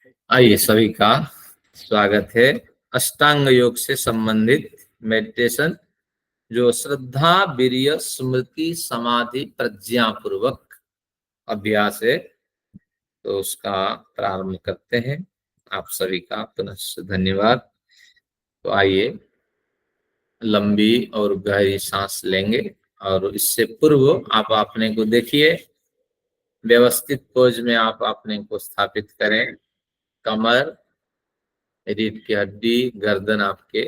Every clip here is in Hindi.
आइए सभी का स्वागत है। अष्टांग योग से संबंधित मेडिटेशन जो श्रद्धा, वीर्य, स्मृति, समाधि, प्रज्ञा पूर्वक अभ्यास है, तो उसका प्रारंभ करते हैं। आप सभी का पुनः धन्यवाद। तो आइए लंबी और गहरी सांस लेंगे और इससे पूर्व आप अपने को देखिए, व्यवस्थित पोज में आप अपने को स्थापित करें। कमर, रीढ़ की हड्डी, गर्दन आपके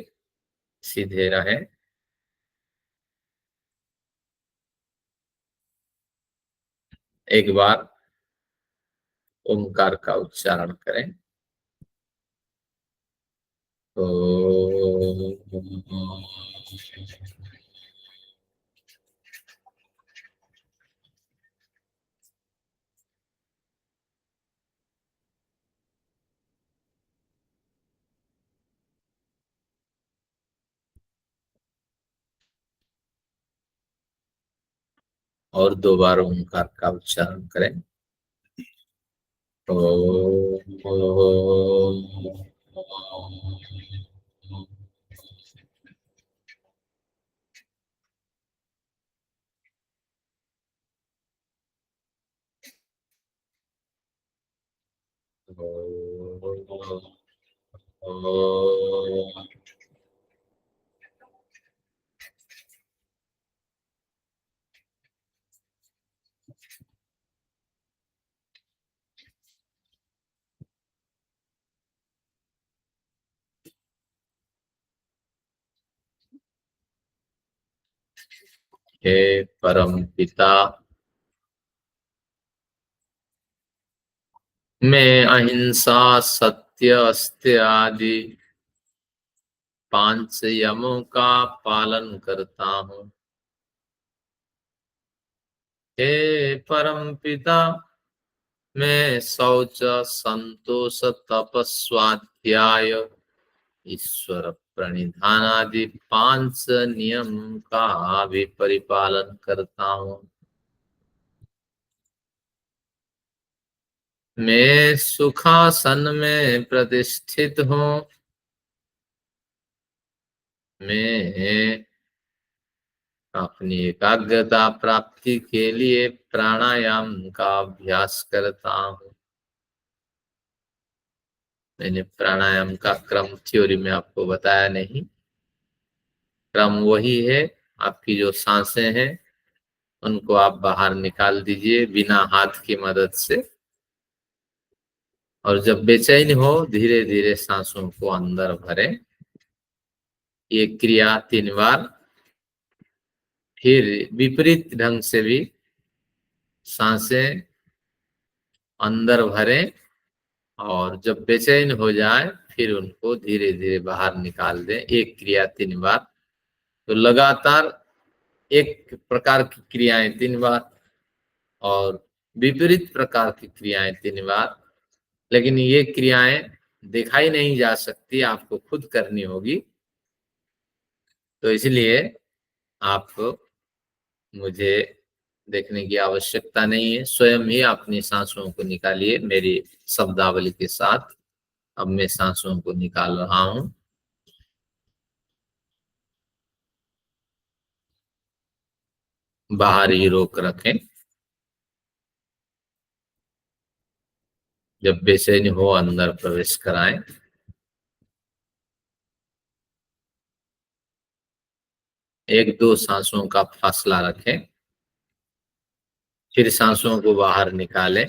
सीधे रहे। एक बार ओंकार का उच्चारण करें। ओ और दो बार ओंकार का उच्चारण करें। ओ हे परम पिता, मैं अहिंसा, सत्य, अस्त्य आदि 5 यमों का पालन करता हूँ। हे परम पिता, मैं शौच, संतोष, तप, स्वाध्याय, ईश्वर प्रणिधान आदि 5 नियम का भी परिपालन करता हूँ। मैं सुखासन में प्रतिष्ठित हूँ। मैं अपनी एकाग्रता प्राप्ति के लिए प्राणायाम का अभ्यास करता हूँ। मैंने प्राणायाम का क्रम थ्योरी में आपको बताया नहीं। क्रम वही है, आपकी जो सांसें हैं उनको आप बाहर निकाल दीजिए बिना हाथ की मदद से, और जब बेचैन हो धीरे धीरे सांसों को अंदर भरें। ये क्रिया 3 बार। फिर विपरीत ढंग से भी सांसें अंदर भरें और जब बेचैन हो जाए फिर उनको धीरे धीरे बाहर निकाल दें। एक क्रिया 3 बार। तो लगातार एक प्रकार की क्रियाएं 3 बार और विपरीत प्रकार की क्रियाएं 3 बार। लेकिन ये क्रियाएं दिखाई नहीं जा सकती, आपको खुद करनी होगी। तो इसलिए आपको मुझे देखने की आवश्यकता नहीं है, स्वयं ही अपनी सांसों को निकालिए मेरी शब्दावली के साथ। अब मैं सांसों को निकाल रहा हूं। बाहर ही रोक रखें। जब बेचैनी हो अंदर प्रवेश कराएं। एक दो सांसों का फासला रखें। फिर सांसों को बाहर निकालें।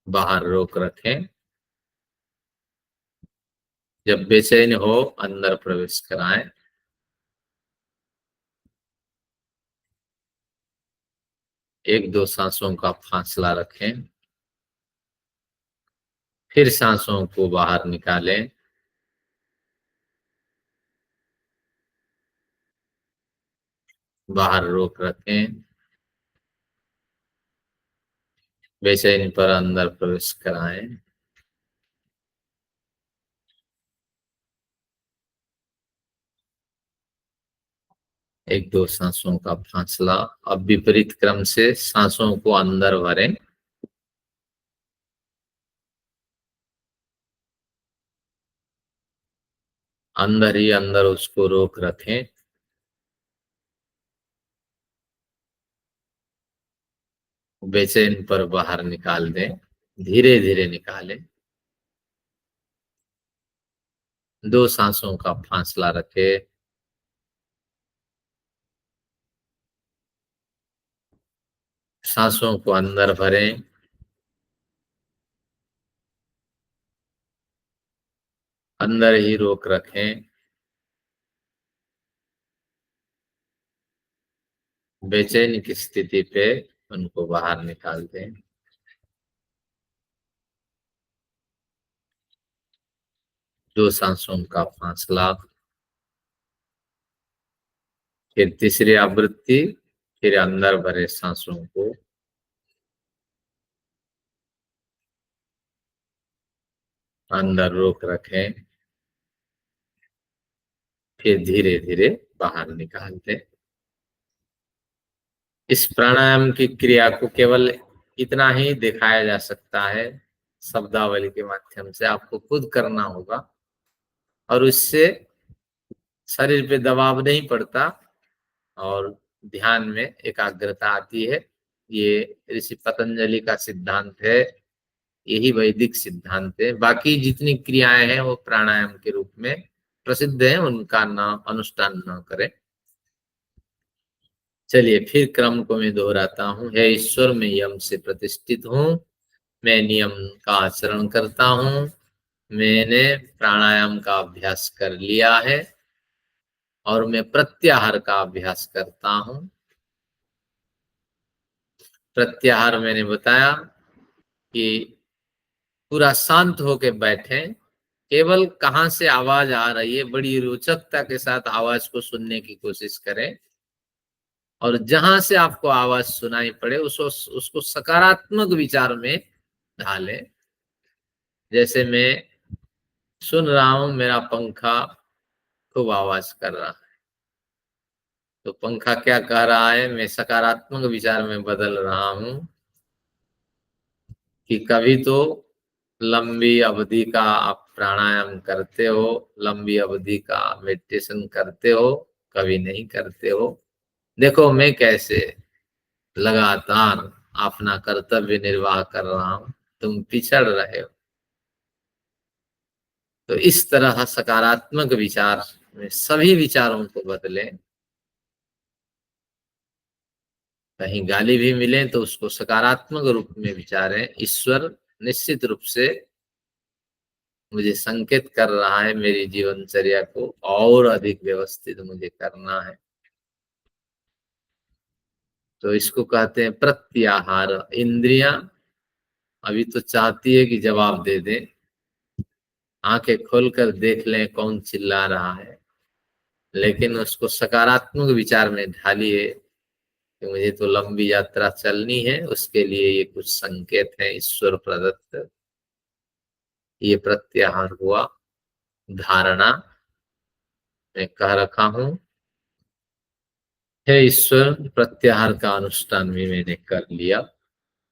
बाहर रोक रखें। जब बेचैन हो अंदर प्रवेश कराएं। एक दो सांसों का फासला रखें। फिर सांसों को बाहर निकालें। बाहर रोक रखें। बेचैनी पर अंदर प्रवेश कराएं। एक दो सांसों का फासला। अब विपरीत क्रम से सांसों को अंदर भरें। अंदर ही अंदर उसको रोक रखें। बेचैन पर बाहर निकाल दें। धीरे धीरे निकालें। दो सांसों का फासला रखें। सांसों को अंदर भरें। अंदर ही रोक रखें। बेचैनी की स्थिति पे उनको बाहर निकाल दें। दो सांसों का फासला। फिर तीसरी आवृत्ति। फिर अंदर भरे सांसों को अंदर रोक रखें। फिर धीरे धीरे बाहर निकाल दें। इस प्राणायाम की क्रिया को केवल इतना ही दिखाया जा सकता है, शब्दावली के माध्यम से आपको खुद करना होगा। और उससे शरीर पे दबाव नहीं पड़ता और ध्यान में एकाग्रता आती है। ये ऋषि पतंजलि का सिद्धांत है। यही वैदिक सिद्धांत है। बाकी जितनी क्रियाएं हैं वो प्राणायाम के रूप में प्रसिद्ध है, उनका न अनुष्ठान न करें। चलिए फिर क्रम को मैं दोहराता हूँ। हे ईश्वर, मैं यम से प्रतिष्ठित हूँ। मैं नियम का आचरण करता हूँ। मैंने प्राणायाम का अभ्यास कर लिया है और मैं प्रत्याहार का अभ्यास करता हूँ। प्रत्याहार मैंने बताया कि पूरा शांत होके बैठे। केवल कहाँ से आवाज आ रही है बड़ी रोचकता के साथ आवाज को सुनने की कोशिश करें। और जहां से आपको आवाज सुनाई पड़े उसको सकारात्मक विचार में ढालें। जैसे मैं सुन रहा हूं मेरा पंखा खूब आवाज कर रहा है, तो पंखा क्या कह रहा है, मैं सकारात्मक विचार में बदल रहा हूं कि कभी तो लंबी अवधि का आप प्राणायाम करते हो, लंबी अवधि का मेडिटेशन करते हो, कभी नहीं करते हो। देखो मैं कैसे लगातार अपना कर्तव्य निर्वाह कर रहा हूं, तुम पिछड़ रहे हो। तो इस तरह सकारात्मक विचार में सभी विचारों को बदलें। कहीं गाली भी मिले तो उसको सकारात्मक रूप में विचारें। ईश्वर निश्चित रूप से मुझे संकेत कर रहा है मेरी जीवनचर्या को और अधिक व्यवस्थित मुझे करना है। तो इसको कहते हैं प्रत्याहार। इंद्रियां अभी तो चाहती है कि जवाब दे दें, आंखें खोलकर देख लें कौन चिल्ला रहा है, लेकिन उसको सकारात्मक विचार में ढालिए कि मुझे तो लंबी यात्रा चलनी है, उसके लिए ये कुछ संकेत है ईश्वर प्रदत्त। ये प्रत्याहार हुआ। धारणा मैं कह रखा हूं। हे ईश्वर, प्रत्याहार का अनुष्ठान भी मैंने कर लिया।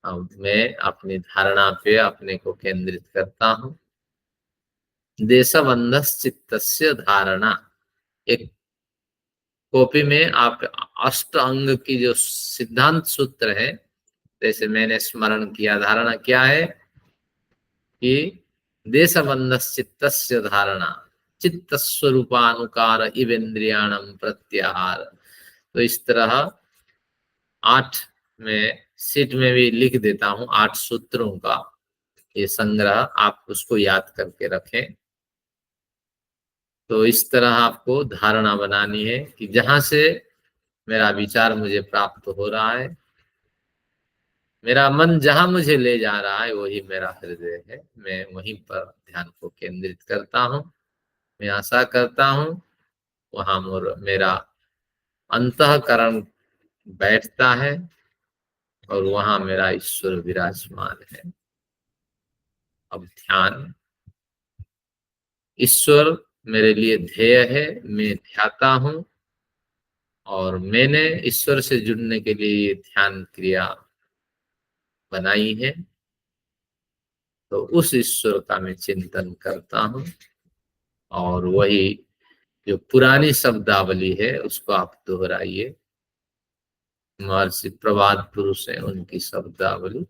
अब मैं अपनी धारणा पे अपने को केंद्रित करता हूँ। देशबंधस चित्तस्य धारणा। एक कॉपी में आप अष्ट अंग की जो सिद्धांत सूत्र है, जैसे मैंने स्मरण किया, धारणा क्या है कि देशबंधस चित्तस्य धारणा, चित्त स्वरूपानुकार इवेन्द्रियाणम प्रत्याहार। तो इस तरह 8 में सीट में भी लिख देता हूँ 8 सूत्रों का ये संग्रह, आप उसको याद करके रखें। तो इस तरह आपको धारणा बनानी है कि जहां से मेरा विचार मुझे प्राप्त हो रहा है, मेरा मन जहां मुझे ले जा रहा है वही मेरा हृदय है, मैं वहीं पर ध्यान को केंद्रित करता हूँ। मैं आशा करता हूँ वहां मेरा अंतःकरण बैठता है और वहां मेरा ईश्वर विराजमान है। अब ध्यान। ईश्वर मेरे लिए ध्येय है, मैं ध्याता हूँ और मैंने ईश्वर से जुड़ने के लिए ये ध्यान क्रिया बनाई है, तो उस ईश्वर का मैं चिंतन करता हूँ। और वही जो पुरानी शब्दावली है उसको आप दोहराइए। महर्षि प्रवाद पुरुष है, उनकी शब्दावली,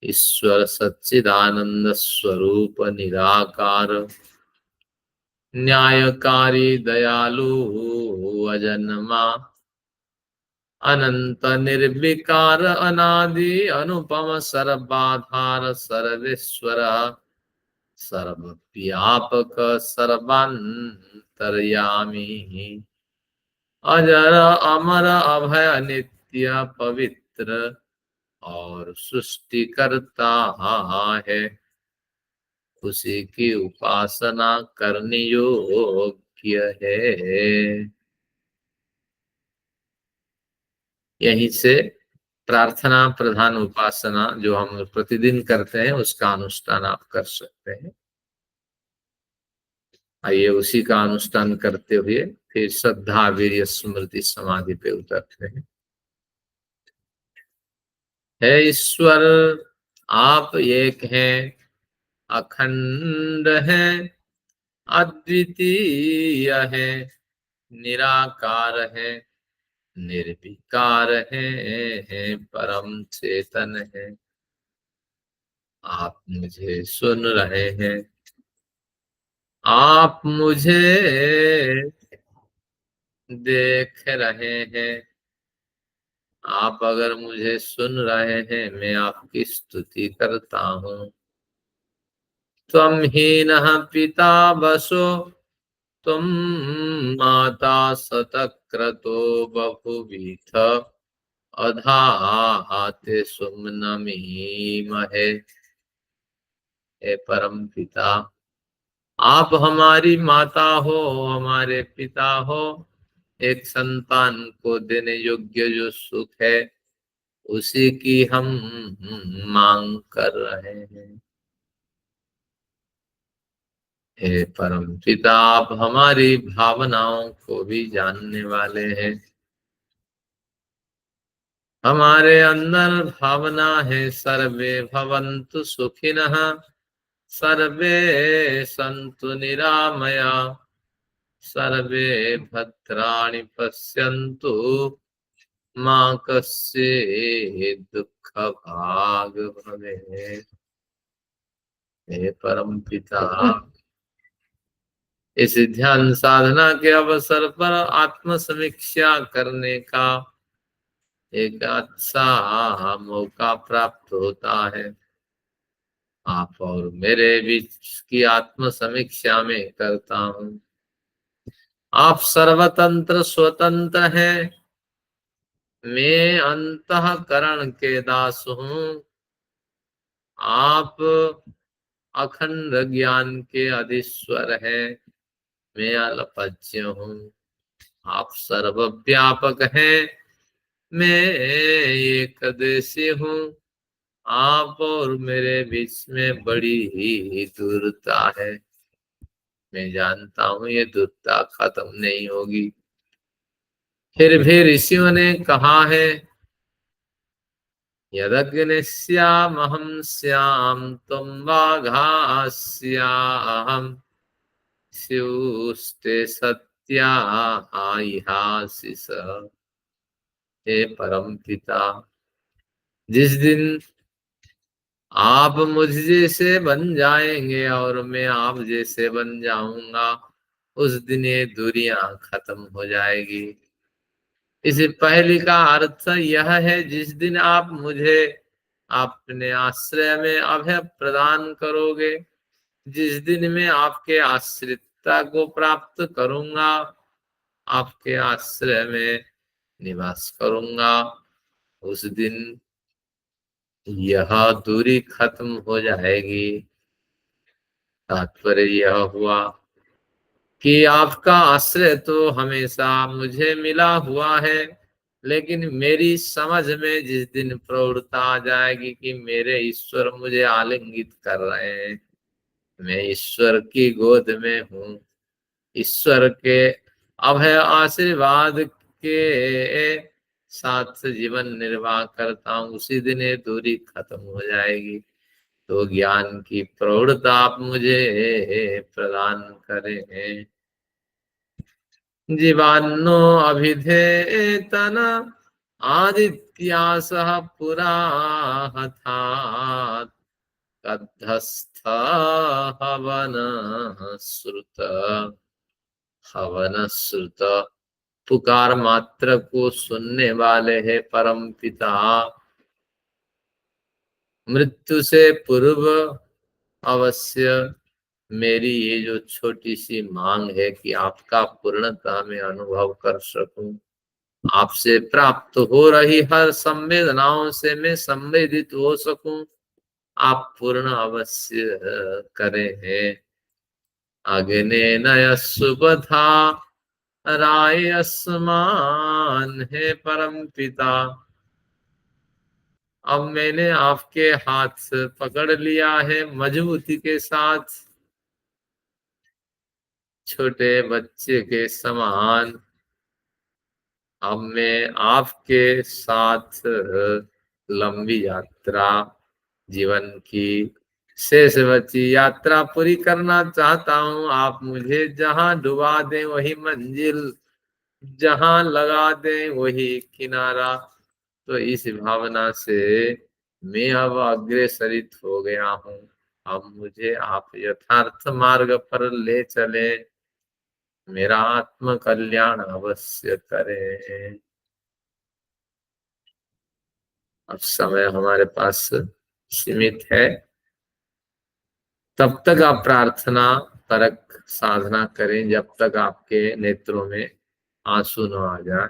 ईश्वर सच्चिदानंद स्वरूप निराकार, न्यायकारी दयालु अजन्मा, अनंत निर्विकार अनादि अनुपम सर्वाधार सर्वेश्वर, सर्वव्यापक सर्वांतर्यामी, अजर अमर अभय नित्य पवित्र और सृष्टिकर्ता है। उसी की उपासना करने योग्य है। यहीं से प्रार्थना प्रधान उपासना जो हम प्रतिदिन करते हैं उसका अनुष्ठान आप कर सकते हैं। आइए उसी का अनुष्ठान करते हुए फिर श्रद्धा वीर्य स्मृति समाधि पे उतरते हैं। हे ईश्वर, आप एक हैं, अखंड हैं, अद्वितीय है, निराकार है, निर्विकार है, परम चेतन है। आप मुझे सुन रहे हैं, आप मुझे देख रहे हैं। आप अगर मुझे सुन रहे हैं, मैं आपकी स्तुति करता हूँ। त्वं हीनः पिता वसो, त्वं माता शतक्रतो बभूवीथ, अधाते सुम्नमीमहे। हे परम पिता, आप हमारी माता हो, हमारे पिता हो। एक संतान को देने योग्य जो सुख है उसी की हम मांग कर रहे हैं। हे परम पिता, आप हमारी भावनाओं को भी जानने वाले हैं। हमारे अंदर भावना है, सर्वे भवन्तु सुखिनः, सर्वे सन्तु निरामया, सर्वे भद्राणि पश्यन्तु, माँ कस्य दुख भाग भवेत्। हे परम पिता, इस ध्यान साधना के अवसर पर आत्म समीक्षा करने का एक अच्छा मौका प्राप्त होता है। आप और मेरे बीच की आत्म समीक्षा में करता हूँ। आप सर्वतंत्र स्वतंत्र हैं, मैं अंतःकरण के दास हूँ। आप अखंड ज्ञान के अधीश्वर हैं, मैं अल्पज्ञ हूँ। आप सर्वव्यापक हैं, मैं एकदेशी हूँ। आप और मेरे बीच में बड़ी ही दूरता है। मैं जानता हूँ ये दूरता खत्म नहीं होगी। फिर भी ऋषियों ने कहा है, यदग्निस्यामहं स्याम त्वं वाघास्याहम्, स्युस्ते सत्याहासि स। हे परम पिता, जिस दिन आप मुझ जैसे बन जाएंगे और मैं आप जैसे बन जाऊंगा, उस दिन ये दूरियां खत्म हो जाएगी। इस पहली का अर्थ यह है, जिस दिन आप मुझे अपने आश्रय में अभय प्रदान करोगे, जिस दिन मैं आपके आश्रितता को प्राप्त करूंगा, आपके आश्रय में निवास करूंगा, उस दिन यह दूरी खत्म हो जाएगी। तात्पर्य यह हुआ कि आपका आश्रय तो हमेशा मुझे मिला हुआ है, लेकिन मेरी समझ में जिस दिन प्रौढ़ता आ जाएगी कि मेरे ईश्वर मुझे आलिंगित कर रहे हैं, मैं ईश्वर की गोद में हूँ, ईश्वर के अब है आशीर्वाद के साथ जीवन निर्वाह करता हूँ, उसी दिन ये दूरी खत्म हो जाएगी। तो ज्ञान की प्रौढ़ता आप मुझे प्रदान करें। जीवान्नो अभिधेतन आदित्या सह पुरा हठात् कद्धस्थ हवन श्रुत हवन श्रुत। पुकार मात्र को सुनने वाले है परम पिता। मृत्यु से पूर्व अवश्य मेरी ये जो छोटी सी मांग है कि आपका पूर्णता में अनुभव कर सकूं, आपसे प्राप्त हो रही हर संवेदनाओं से मैं संवेदित हो सकूं, आप पूर्ण अवश्य करें हैं। अग्ने नय सुबधा राय असमान है परम पिता। अब मैंने आपके हाथ पकड़ लिया है मजबूती के साथ, छोटे बच्चे के समान। अब मैं आपके साथ लंबी यात्रा, जीवन की शेष बची यात्रा पूरी करना चाहता हूँ। आप मुझे जहां डुबा दें वही मंजिल, जहां लगा दें वही किनारा। तो इस भावना से मैं अब अग्रसरित हो गया हूँ। अब मुझे आप यथार्थ मार्ग पर ले चले, मेरा आत्म कल्याण अवश्य करें। अब समय हमारे पास सीमित है, तब तक आप प्रार्थना परक साधना करें जब तक आपके नेत्रों में आंसू न आ जाए।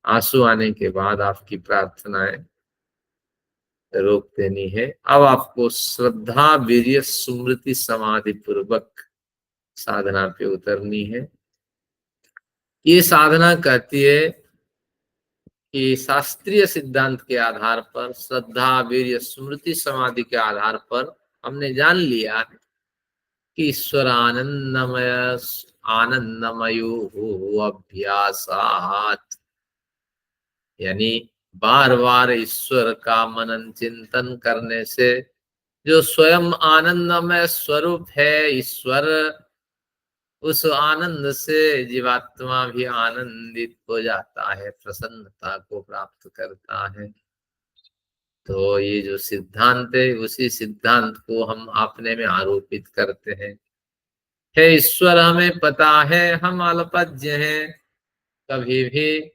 आंसू आने के बाद आपकी प्रार्थनाएं रोक देनी है। अब आपको श्रद्धा वीर्य स्मृति समाधि पूर्वक साधना पे उतरनी है। ये साधना कहती है कि शास्त्रीय सिद्धांत के आधार पर, श्रद्धा वीर्य स्मृति समाधि के आधार पर हमने जान लिया कि ईश्वर आनंदमय आनंदमयो अभ्यासात, यानी बार बार ईश्वर का मनन चिंतन करने से जो स्वयं आनंदमय स्वरूप है ईश्वर, उस आनंद से जीवात्मा भी आनंदित हो जाता है, प्रसन्नता को प्राप्त करता है। तो ये जो सिद्धांत है उसी सिद्धांत को हम अपने में आरोपित करते हैं। हे ईश्वर, हमें पता है हम अल्पज्ञ हैं, कभी भी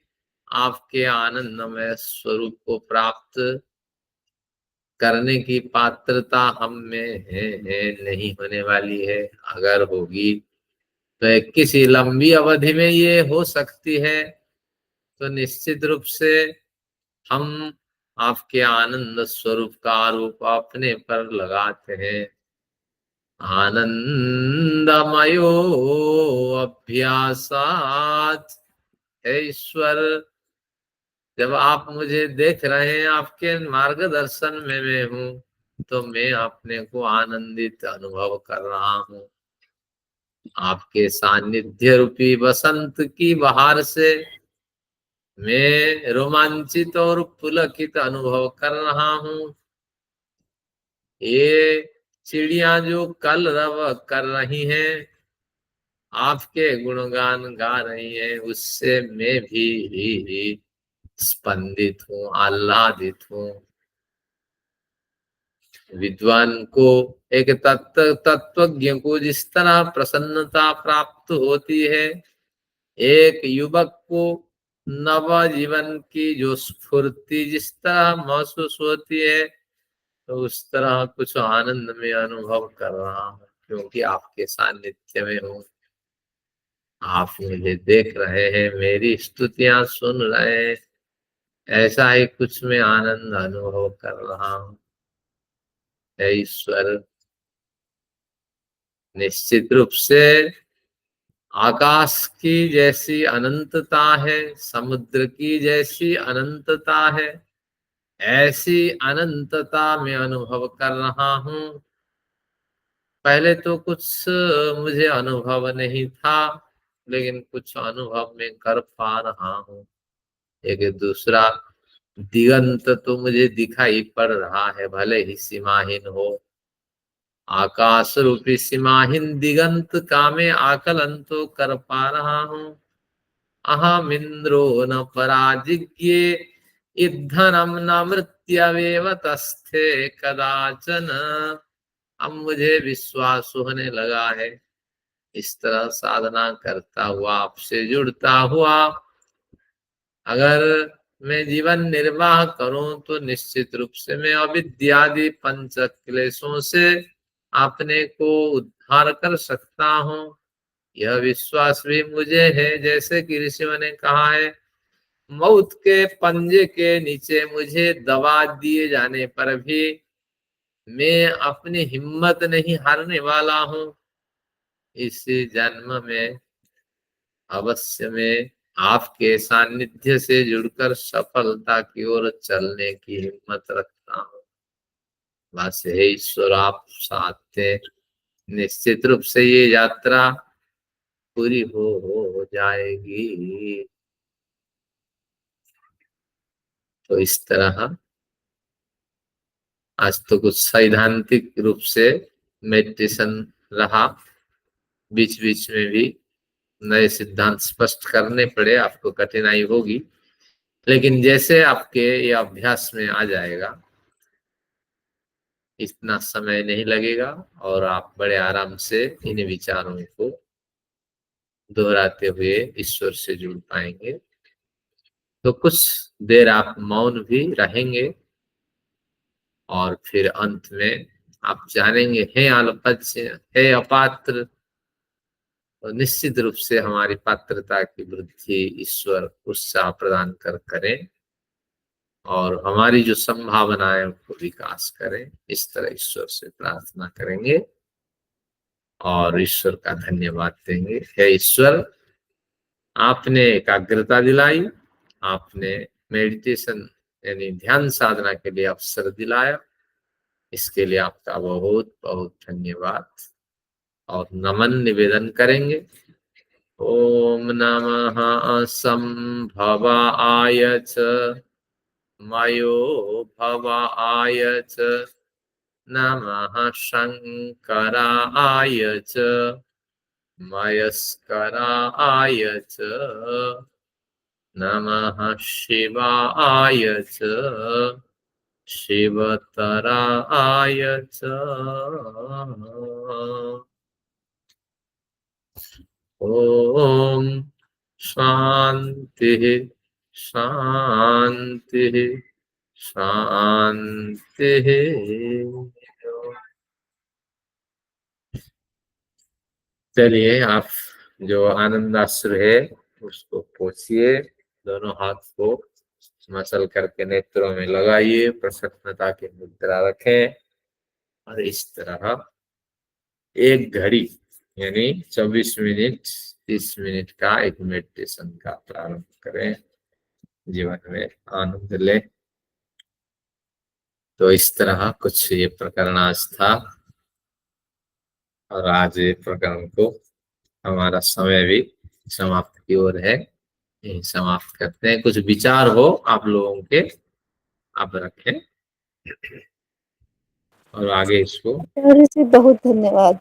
आपके आनंदमय स्वरूप को प्राप्त करने की पात्रता हम में है नहीं होने वाली है। अगर होगी तो किसी लंबी अवधि में ये हो सकती है। तो निश्चित रूप से हम आपके आनंद स्वरूप का आरोप अपने पर लगाते हैं। आनंदमयो अभ्यासात, हे ईश्वर, जब आप मुझे देख रहे हैं, आपके मार्गदर्शन में मैं हूँ, तो मैं अपने को आनंदित अनुभव कर रहा हूँ। आपके सानिध्य रूपी बसंत की बहार से मैं रोमांचित और पुलकित अनुभव कर रहा हूँ। ये चिड़िया जो कल रव कर रही हैं, आपके गुणगान गा रही हैं, उससे मैं भी स्पंदित हूँ, आह्लादित हूँ। विद्वान को, एक तत्वज्ञ को जिस तरह प्रसन्नता प्राप्त होती है, एक युवक को नव जीवन की जो स्फूर्ति जिस तरह महसूस होती है, तो उस तरह कुछ आनंद में अनुभव कर रहा हूँ, क्योंकि आपके सानिध्य में हूँ। आप मुझे देख रहे हैं, मेरी स्तुतियां सुन रहे हैं, ऐसा ही कुछ मैं आनंद अनुभव कर रहा हूँ। हे ईश्वर, निश्चित रूप से आकाश की जैसी अनंतता है, समुद्र की जैसी अनंतता है, ऐसी अनंतता में अनुभव कर रहा हूँ। पहले तो कुछ मुझे अनुभव नहीं था, लेकिन कुछ अनुभव में कर पा रहा हूँ। एक दूसरा दिगंत तो मुझे दिखाई पड़ रहा है, भले ही सीमाहीन हो। आकाश रूपी सीमाहीन दिगंत का मैं आकलन तो कर पा रहा हूँ। अहमिंद्रो न पराजिज्ञे इद्धनम न मृत्यवेव तस्थे कदाचन। अब मुझे विश्वास होने लगा है, इस तरह साधना करता हुआ, आपसे जुड़ता हुआ अगर मैं जीवन निर्वाह करूं तो निश्चित रूप से मैं अविद्यादि पंच क्लेशों से अपने को उद्धार कर सकता हूं। यह विश्वास भी मुझे है, जैसे कि ऋषियों ने कहा है, मौत के पंजे के नीचे मुझे दबा दिए जाने पर भी मैं अपनी हिम्मत नहीं हारने वाला हूं। इस जन्म में अवश्य में आपके सानिध्य से जुड़कर सफलता की ओर चलने की हिम्मत रखता हूँ। बस हे ईश्वर, आप साथ थे, निश्चित रूप से ये यात्रा पूरी हो जाएगी। तो इस तरह आज तो कुछ सैद्धांतिक रूप से मेडिटेशन रहा, बीच बीच में भी नए सिद्धांत स्पष्ट करने पड़े, आपको कठिनाई होगी, लेकिन जैसे आपके ये अभ्यास में आ जाएगा, इतना समय नहीं लगेगा और आप बड़े आराम से इन विचारों को दोहराते हुए ईश्वर से जुड़ पाएंगे। तो कुछ देर आप मौन भी रहेंगे और फिर अंत में आप जानेंगे, हे अल्पज्ञ, हे अपात्र, तो निश्चित रूप से हमारी पात्रता की वृद्धि ईश्वर उत्साह प्रदान कर करें और हमारी जो संभावना है उनको विकास करें। इस तरह ईश्वर से प्रार्थना करेंगे और ईश्वर का धन्यवाद देंगे। हे ईश्वर, आपने एकाग्रता दिलाई, आपने मेडिटेशन यानी ध्यान साधना के लिए अवसर दिलाया, इसके लिए आपका बहुत बहुत धन्यवाद और नमन निवेदन करेंगे। ओम नमः संभवाय च मयो भवाय च नमः शंकराय च मयस्कराय च नमः शिवाय च शिवतराय च। ओम शांति शांति शांति। चलिए, आप जो आनंदाश्रु है उसको पोंछिए, दोनों हाथ को मसल करके नेत्रों में लगाइए, प्रसन्नता की मुद्रा रखें और इस तरह एक घड़ी यानी 24 मिनट 30 मिनट का एक मेडिटेशन का प्रारंभ करें, जीवन में आनंद लें। तो इस तरह कुछ ये प्रकरण आज था और आज ये प्रकरण को हमारा समय भी समाप्त की ओर है, यही समाप्त करते हैं। कुछ विचार हो आप लोगों के, आप रखें और आगे इसको। जी बहुत धन्यवाद।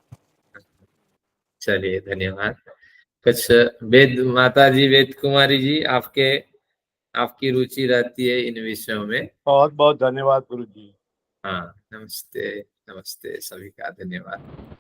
चलिए, धन्यवाद। कुछ वेद माता जी, वेद कुमारी जी, आपकी रुचि रहती है इन विषयों में। बहुत बहुत धन्यवाद गुरु जी। हाँ, नमस्ते नमस्ते, सभी का धन्यवाद।